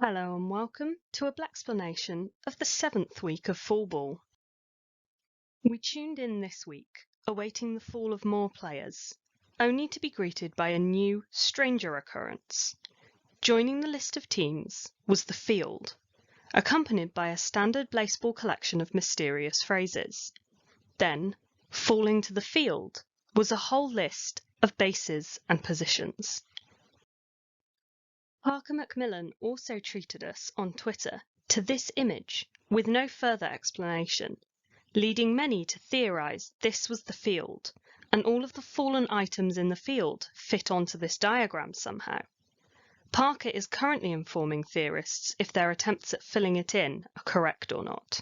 Hello and welcome to a Blasexplanation of the 7th week of Fall Ball. We tuned in this week, awaiting the fall of more players, only to be greeted by a new, stranger occurrence. Joining the list of teams was the field, accompanied by a standard Blaseball collection of mysterious phrases. Then, falling to the field, was a whole list of bases and positions. Parker Macmillan also treated us on Twitter to this image with no further explanation, leading many to theorise this was the field, and all of the fallen items in the field fit onto this diagram somehow. Parker is currently informing theorists if their attempts at filling it in are correct or not.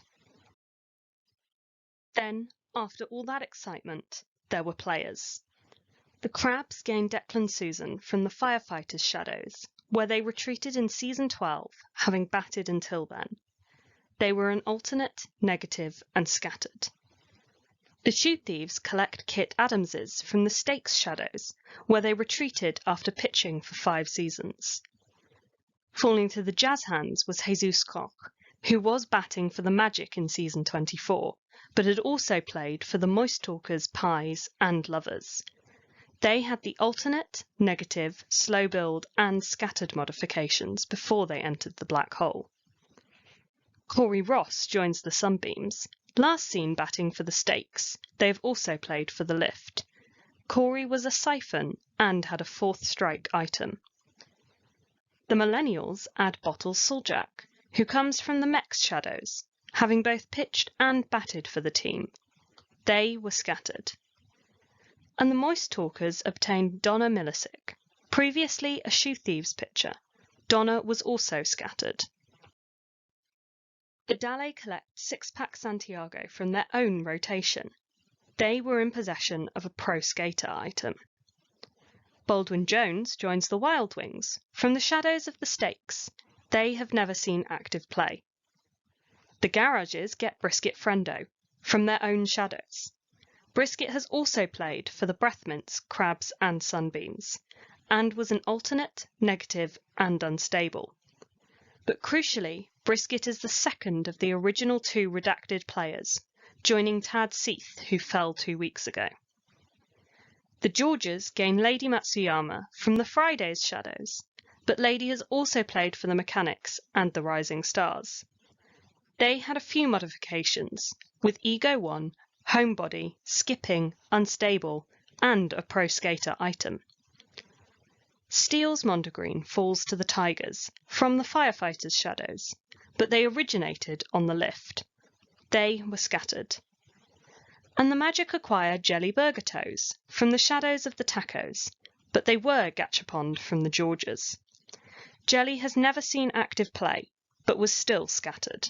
Then, after all that excitement, there were players. The Crabs gained Declan Susan from the Firefighters' shadows, where they retreated in Season 12, having batted until then. They were an alternate, negative, and scattered. The Shoe Thieves collect Kit Adamses from the Stakes shadows, where they retreated after pitching for 5 seasons. Falling to the Jazz Hands was Jesus Koch, who was batting for the Magic in Season 24, but had also played for the Moist Talkers, Pies, and Lovers. They had the alternate, negative, slow build, and scattered modifications before they entered the black hole. Corey Ross joins the Sunbeams. Last seen batting for the Stakes, they have also played for the Lift. Corey was a siphon and had a 4th strike item. The Millennials add Bottles Suljak, who comes from the Mex shadows, having both pitched and batted for the team. They were scattered. And the Moist Talkers obtained Donna Milicic, previously a Shoe Thieves pitcher. Donna was also scattered. The Dale collect 6-pack Santiago from their own rotation. They were in possession of a Pro Skater item. Baldwin Jones joins the Wild Wings from the shadows of the Stakes. They have never seen active play. The Garages get Brisket Friendo from their own shadows. Brisket has also played for the Breathmints, Crabs and Sunbeams, and was an alternate, negative and unstable. But crucially, Brisket is the second of the original 2 redacted players, joining Tad Seath, who fell 2 weeks ago. The Georges gain Lady Matsuyama from the Fridays shadows, but Lady has also played for the Mechanics and the Rising Stars. They had a few modifications, with Ego 1, Homebody, Skipping, Unstable, and a Pro Skater item. Steele's Mondegreen falls to the Tigers from the Firefighters' shadows, but they originated on the Lift. They were scattered. And the Magic acquire Jelly Burger Toes from the shadows of the Tacos, but they were Gachapond from the Georges. Jelly has never seen active play, but was still scattered.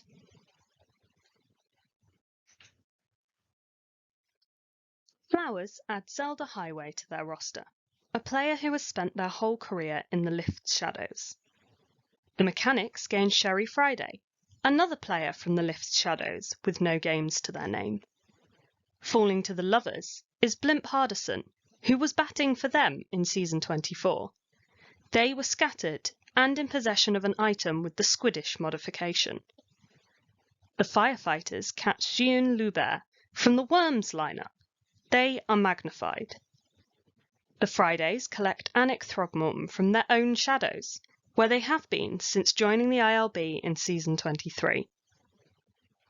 Flowers add Zelda Highway to their roster, a player who has spent their whole career in the Lift's shadows. The Mechanics gain Sherry Friday, another player from the Lift's shadows with no games to their name. Falling to the Lovers is Blimp Hardison, who was batting for them in Season 24. They were scattered and in possession of an item with the Squiddish modification. The Firefighters catch Jean Loubert from the Worms lineup. They are magnified. The Fridays collect Anik Throgmorton from their own shadows, where they have been since joining the ILB in Season 23.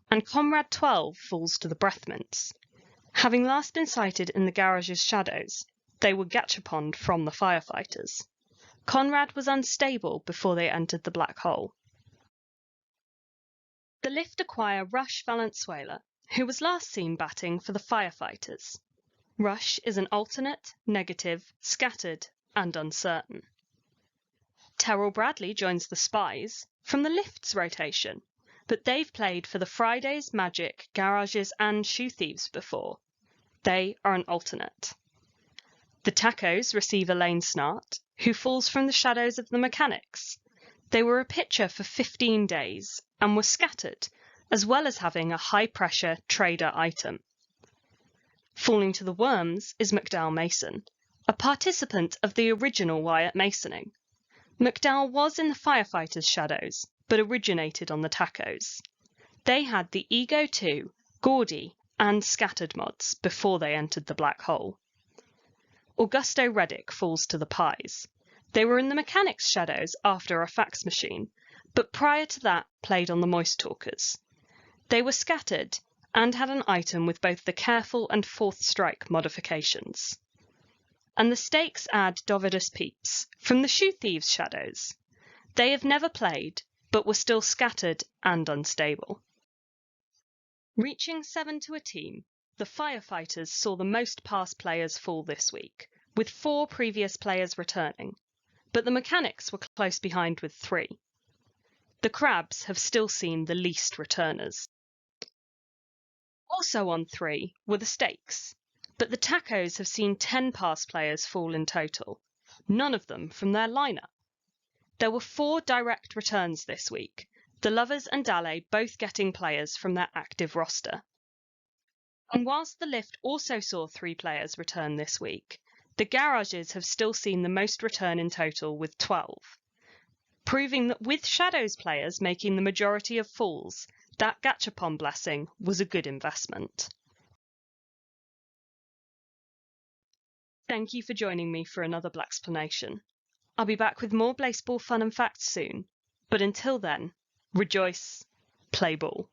And Comrade 12 falls to the Breathmints. Having last been sighted in the Garage's shadows, they were Gachapond from the Firefighters. Conrad was unstable before they entered the black hole. The Lift acquire Rush Valenzuela, who was last seen batting for the Firefighters. Rush is an alternate, negative, scattered, and uncertain. Terrell Bradley joins the Spies from the Lift's rotation, but they've played for the Fridays, Magic, Garages, and Shoe Thieves before. They are an alternate. The Tacos receive Elaine Snart, who falls from the shadows of the Mechanics. They were a pitcher for 15 days and were scattered, as well as having a high-pressure trader item. Falling to the Worms is McDowell Mason, a participant of the original Wyatt Masoning. McDowell was in the Firefighters' shadows, but originated on the Tacos. They had the Ego 2, Gaudy, and Scattered mods before they entered the Black Hole. Augusto Reddick falls to the Pies. They were in the Mechanics' shadows after a fax machine, but prior to that played on the Moist Talkers. They were scattered and had an item with both the Careful and Fourth Strike modifications. And the Stakes add Dovidus Peeps from the Shoe Thieves' shadows. They have never played, but were still scattered and unstable. Reaching 7 to a team, the Firefighters saw the most past players fall this week, with 4 previous players returning, but the Mechanics were close behind with 3. The Crabs have still seen the least returners. Also on 3 were the Stakes, but the Tacos have seen 10 past players fall in total, none of them from their lineup. There were 4 direct returns this week, the Lovers and Dale both getting players from their active roster. And whilst the Lift also saw 3 players return this week, the Garages have still seen the most return in total with 12, proving that with Shadows players making the majority of falls, that Gachapon blessing was a good investment. Thank you for joining me for another Blaxplanation. I'll be back with more Blaseball fun and facts soon, but until then, rejoice, play ball.